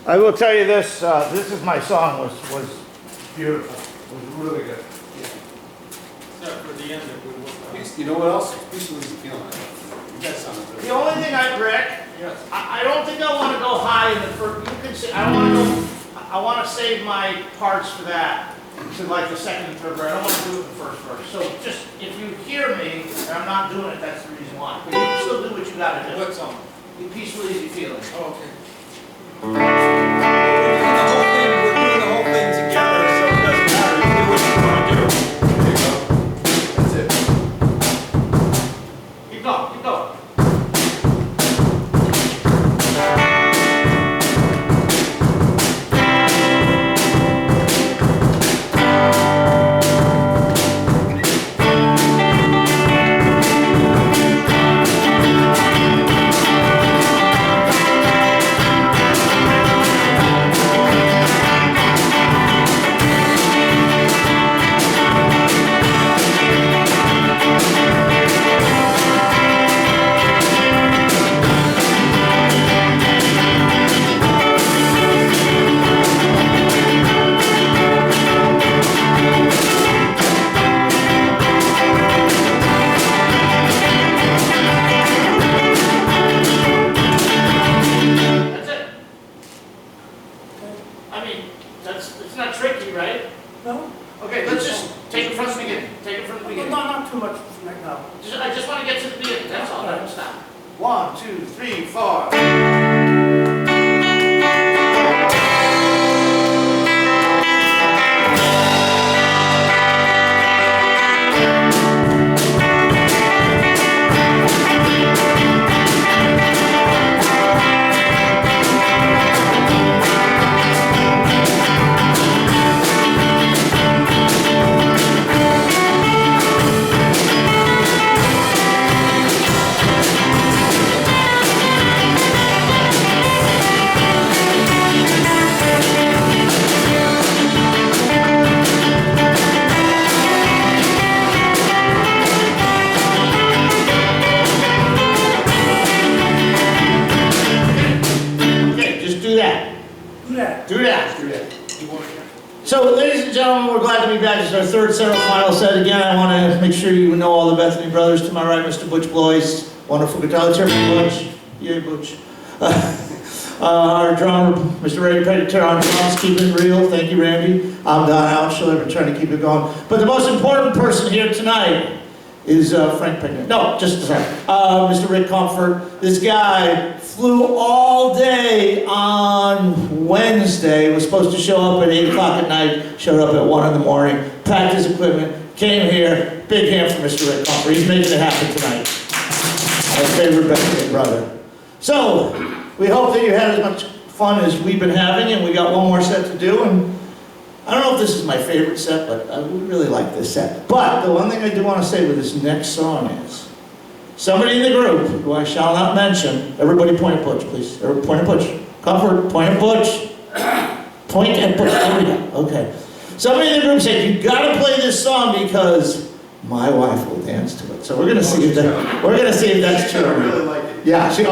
I will tell you this, this is my song, was beautiful, was really good. Except for the end that we worked on. You know what else? Peaceful is feeling it. You got something. The only thing Rick, Yes. I don't think I want to go high in the first, you can say, I don't want to go, I want to save my parts for that, to like the second and third verse, I don't want to do it in the first verse. So just, if you hear me, and I'm not doing it, that's the reason why. But you can still do what you got to do. What song? Be peaceful, easy feeling. Oh, okay. We're doing the whole thing together, so it doesn't matter. You do what you want to do. There you go. That's it. Keep going, keep going. It's not tricky, right? No? Okay, let's just take it from the beginning. Take it from the beginning. Not too much right now. I just want to get to the beginning, that's all, don't stop. 1, 2, 3, 4. Do that. Do that. So, ladies and gentlemen, we're glad to be back. This is our third semifinal set. Again, I want to make sure you know all the Bethany brothers. To my right, Mr. Butch Blois, wonderful guitar. Let's hear from Butch. Yay, Butch. Our drummer, Mr. Randy Pettitter on drums, keeping it real. Thank you, Randy. I'm Don Altschuler. I've been trying to keep it going. But the most important person here tonight is Frank Pena. No, just a second. Mr. Rick Comfort. This guy flew all day on Wednesday, was supposed to show up at 8 o'clock at night, showed up at 1 in the morning, packed his equipment, came here. Big hand for Mr. Rick Comfort. He's making it happen tonight. Our favorite Bethany brother. So, we hope that you had as much fun as we've been having, and we got one more set to do. And I don't know if this is my favorite set, but I would really like this set. But the one thing I do want to say with this next song is, somebody in the group, who I shall not mention, everybody point at Butch, please. Everybody point at Butch. Comfort, point at Butch. Point at Butch. There we go. Okay. Somebody in the group said, you got to play this song because my wife will dance to it. So we're going to see if that's true. I really like it. Yeah, she's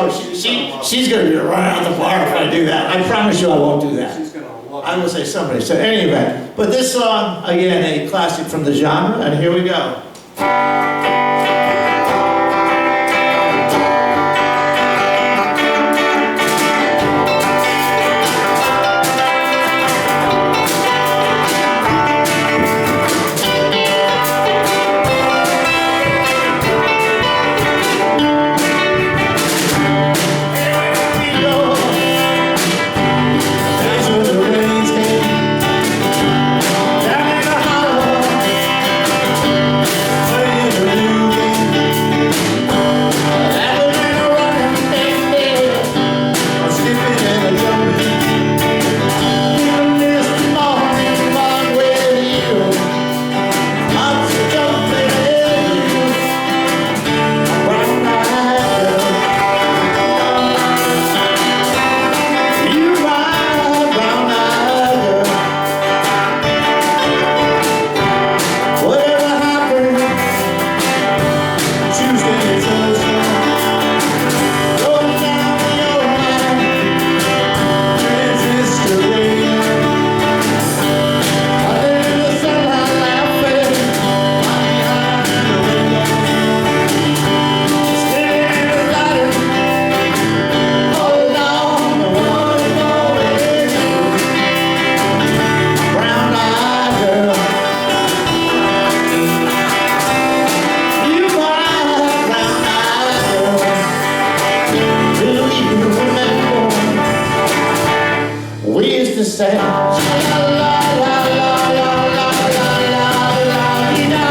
going to be around the bar if I do that. I promise you I won't do that. She's gonna love I will say somebody. So anyway, but this song, again, a classic from the genre, and here we go. Down in the hollow, where you say, la la la la la la la la la la dee da.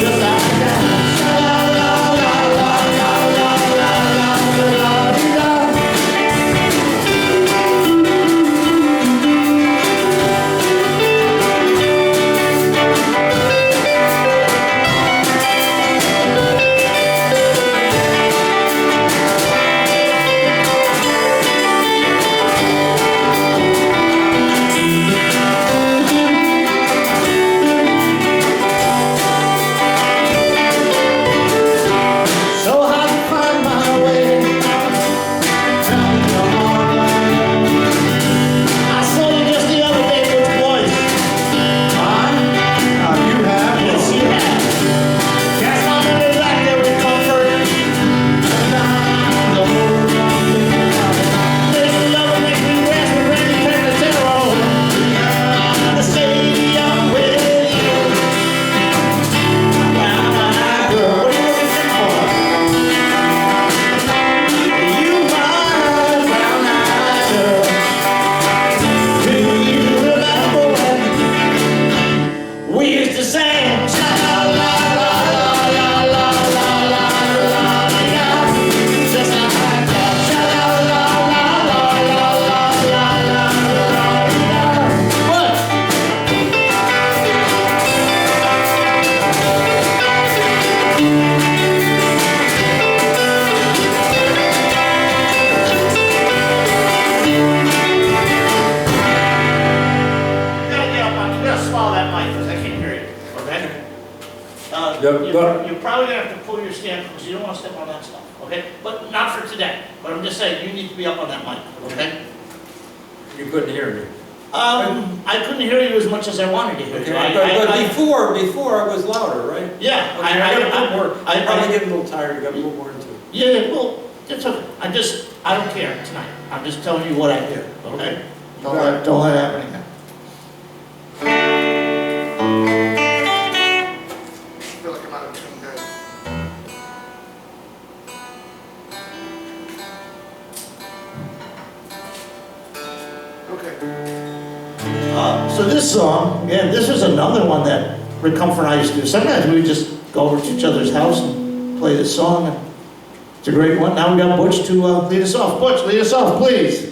Just like that. La la la la la la la la la dee da. So hard to find my way down the morning. I saw you just the other day, Butch Boys. Huh? You have? Yes, you have. Cast my memory back there with comfort. The whole make me love and make me rest with Randy Pennantero. The stadium with you. Brown-eyed girl. What are you looking for? You my brown-eyed girl. Do you remember when we used to sing? La la la la la la la la la la, just like that. La la la la la la la la la. What? You gotta get up on, you gotta swallow that mic because I can't hear you, okay? You're probably gonna have to pull your stand because you don't wanna step on that stuff, okay? But not for today, but I'm just saying, you need to be up on that mic, okay? You couldn't hear me. I couldn't hear you as much as I wanted to hear you. But before it was louder, right? Yeah, Okay, I got a little more, I- I'm probably getting a little tired, I got a little more into it. Yeah, well, it's okay. I don't care tonight. I'm just telling you what I hear, okay? Don't let it happen again. I feel like I'm out of tune, guys. Okay. So this song, yeah, this was another one that Rick Comfort and I used to do. Sometimes we would just go over to each other's house and play this song. And it's a great one. Now we got Butch to lead us off. Butch, lead us off, please.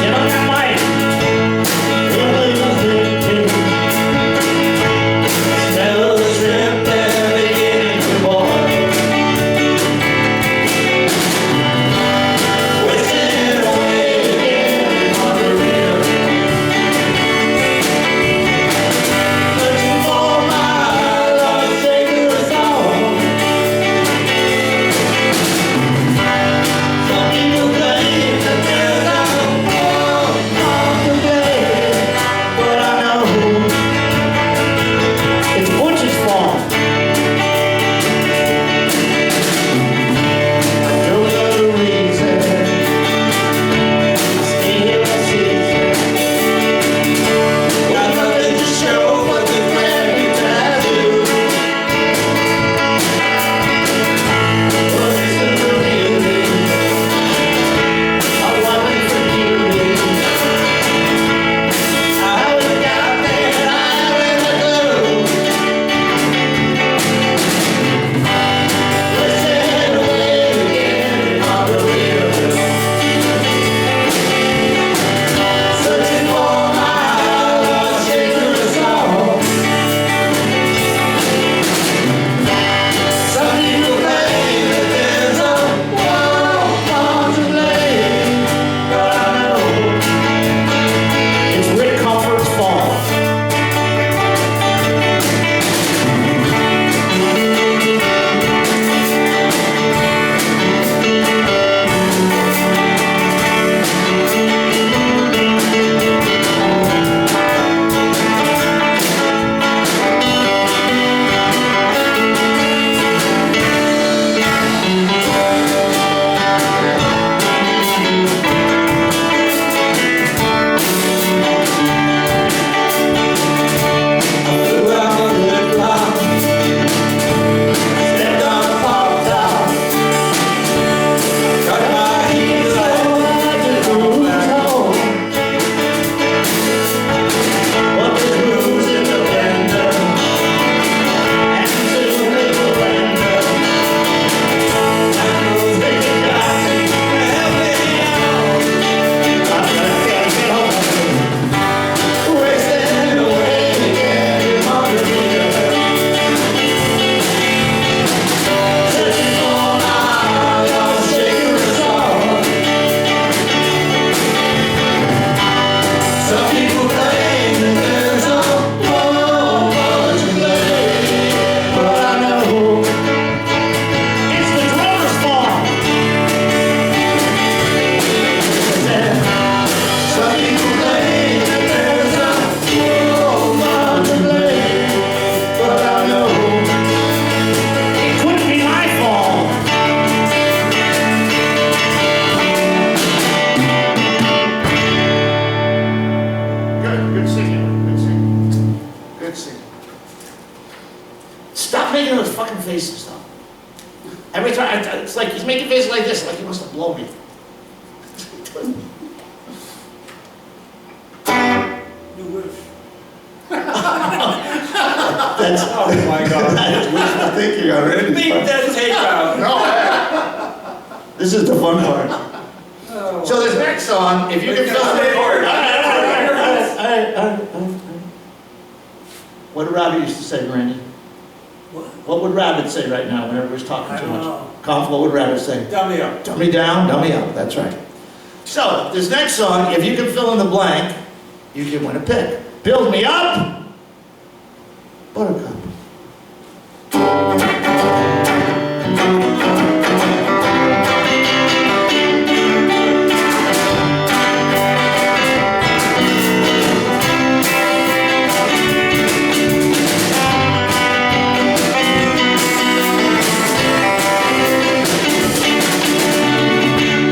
Get on that mic. fixing. Stop making those fucking faces, though. Every time, it's like he's making faces like this, like he wants to blow me. You wish. That's, Oh, my God. that's wishful thinking already. Leave that tape out. No, This is the fun part. Oh. So this next song, if you We can can fill stay in. here. All right. What did Robbie used to say, Randy? What would Rabbit say right now whenever he's talking I too don't much? know. Conf, what would Rabbit say? Dummy up. Dummy down, dummy up, that's right. So, this next song, if you can fill in the blank, you can win a pick. Build me up, Buttercup.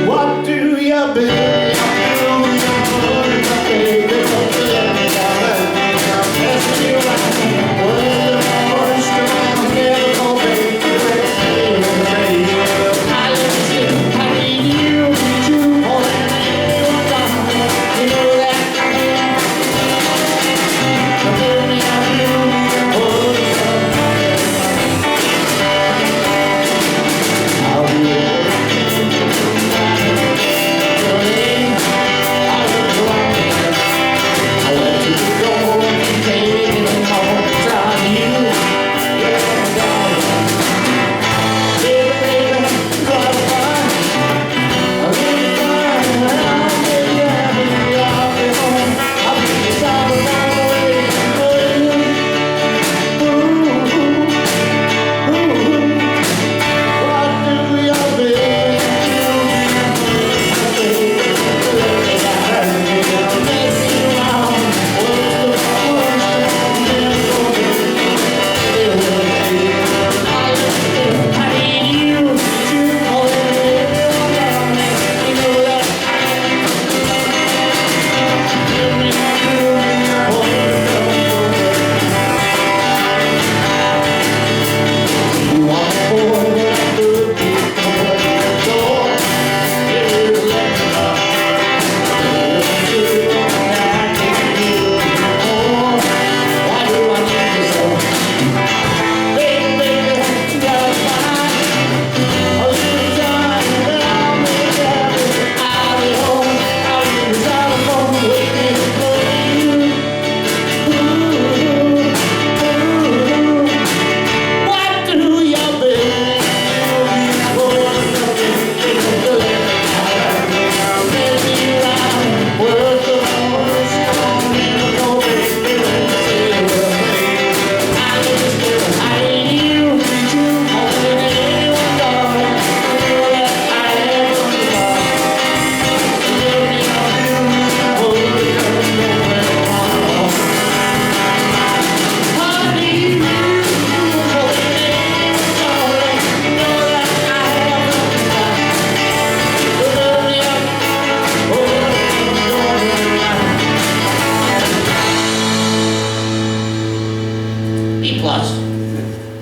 What do you build? Buttercup, baby, don't you let me down. Passing you around, word of horse, strong, never go baby, I love you, I need you, more than anyone, darling. You know that. Build me up, Buttercup. I'll be there.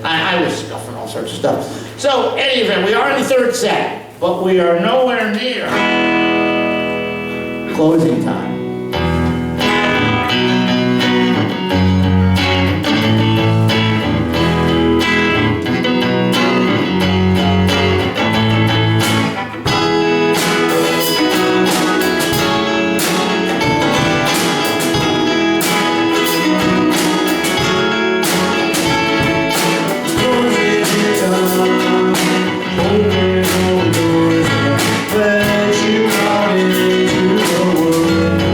I was scuffing all sorts of stuff. So, any event, we are in the third set, but we are nowhere near closing time. Let you out into the world.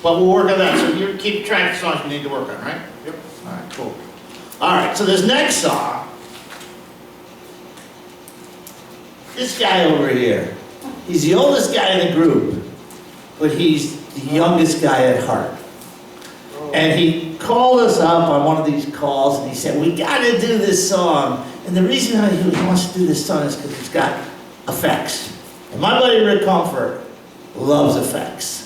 But we'll work on that, so you keep track of songs we need to work on, right? Yep. All right, cool. All right, so this next song, this guy over here, he's the oldest guy in the group, but he's the youngest guy at heart. And he called us up on one of these calls and he said, we gotta do this song. And the reason why he wants to do this song is because it's got effects. And my buddy Rick Comfort loves effects.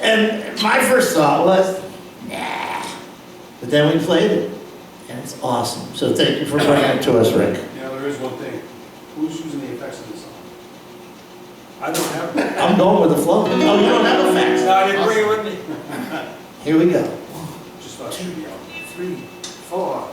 And my first thought was, nah. But then we played it, and it's awesome. So thank you for bringing it to us, Rick. Yeah, there is one thing. Who's using the effects of this song? I don't have them. I'm going with the flow. Oh, you don't have effects? No, I didn't bring it with me. Here we go. Just thought she'd be out. 3, 4.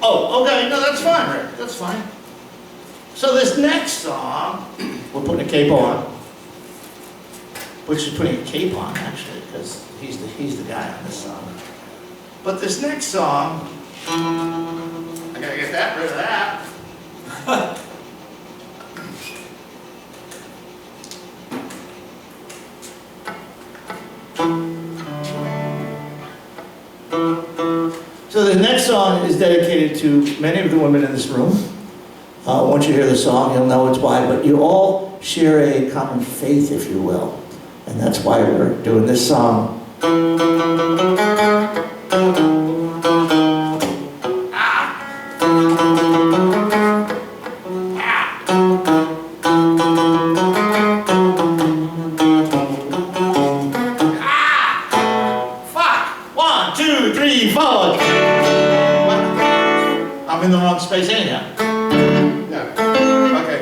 Oh, okay, no, that's fine, Rick, that's fine. So this next song, we're putting a cape on. Which is putting a cape on, actually, because he's the guy on this song. But this next song, I gotta get that rid of that. So the next song is dedicated to many of the women in this room. Once you hear the song, you'll know it's why, but you all share a common faith, if you will. And that's why we're doing this song. 3, 4. I'm in the wrong space anyhow. Yeah. Okay.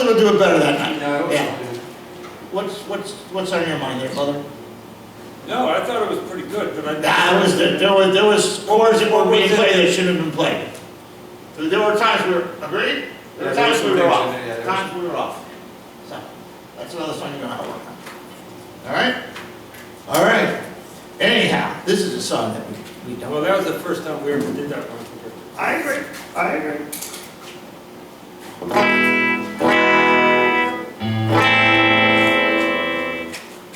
We'll do it better that night. Yeah. What's on your mind there, brother? No, I thought it was pretty good, but I. There was scores that were being played that shouldn't have been played. There were times we were, agreed? There were times we were off. Times we were off. So, that's another song you know how to work on. All right? All right. Anyhow, this is a song that we don't. Well, that was the first time we ever did that one. I agree. I agree.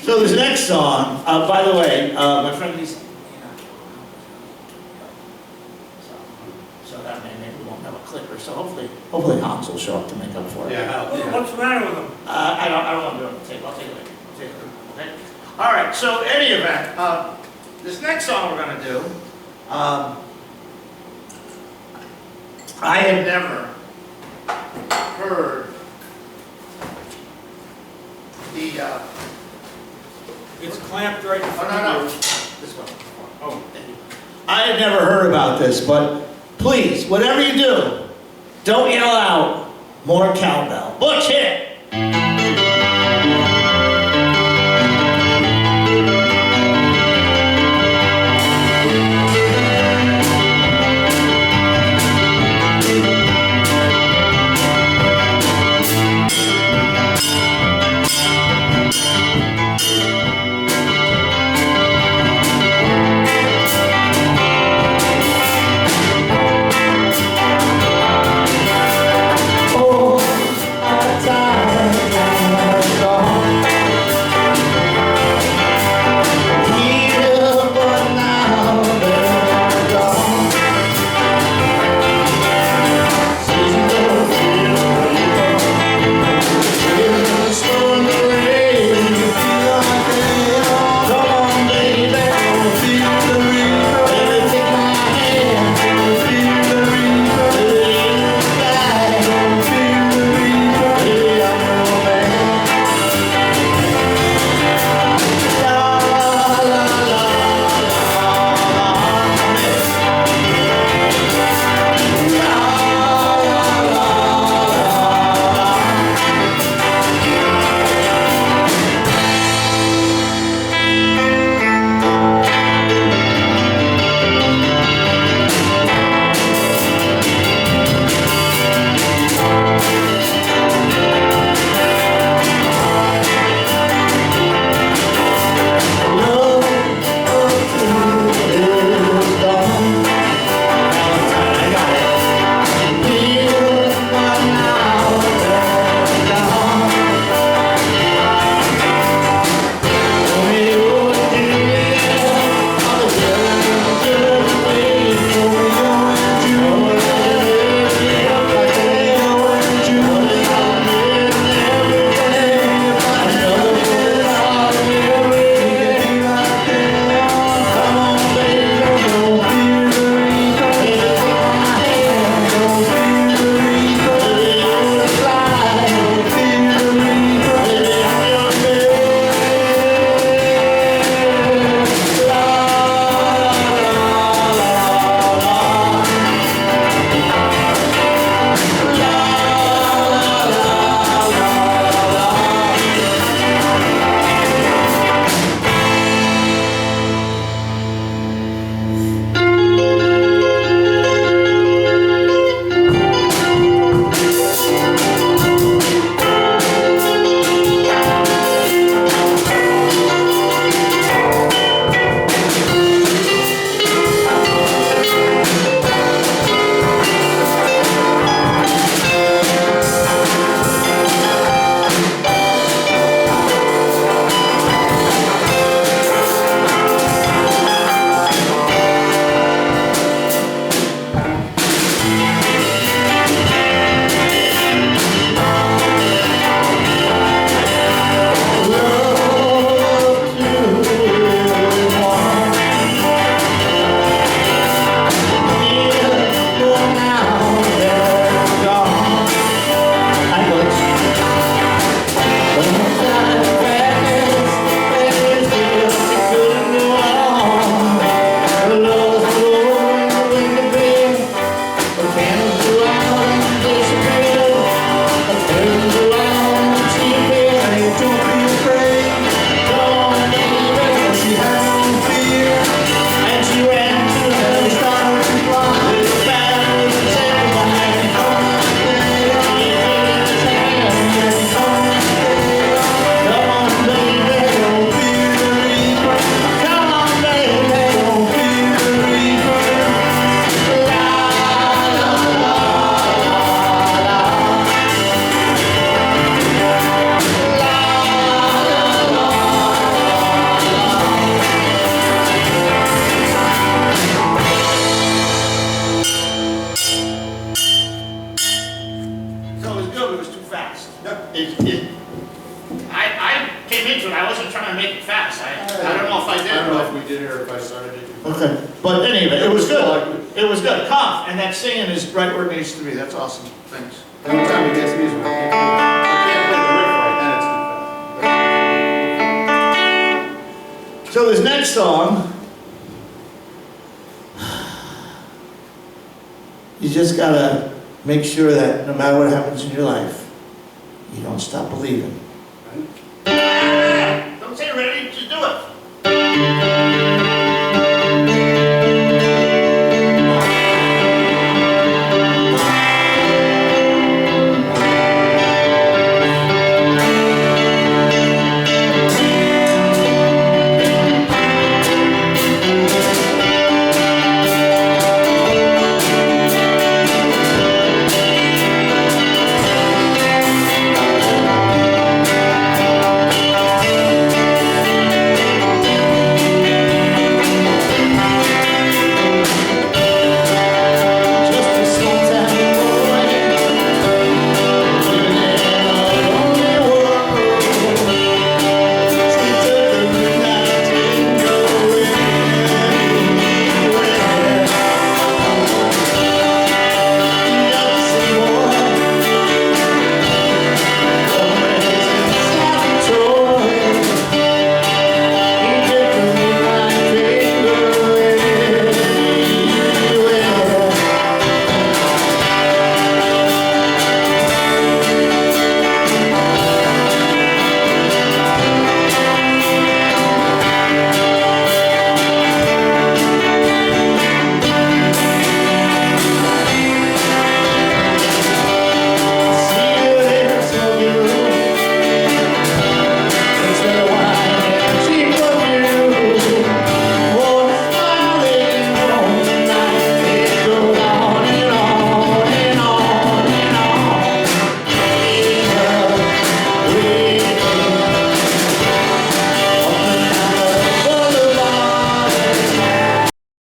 So this next song, by the way, my friend Lisa, so that maybe we won't have a clicker. So hopefully Hans will show up to make up for it. Yeah. What's the matter with them? I don't want to do it on tape. I'll take it later. Okay. All right. So any event, this next song we're going to do, I had never heard the. It's clamped right in front No. of you. This one. Oh, I had never heard about this, but please, whatever you do, don't yell out more cowbell. Butch, hit it! to it, I wasn't trying to make it fast, I don't know if I did, I don't know but. if we did it or if I started it. Okay, but anyway, it was good, it was good, cough, and that singing is right where it needs to be, that's awesome, thanks. The only time it gets me is when I can't play the riff right, then it's too fast. So this next song, you just gotta make sure that no matter what happens in your life, you don't stop believing. Right? Don't say ready, just do it.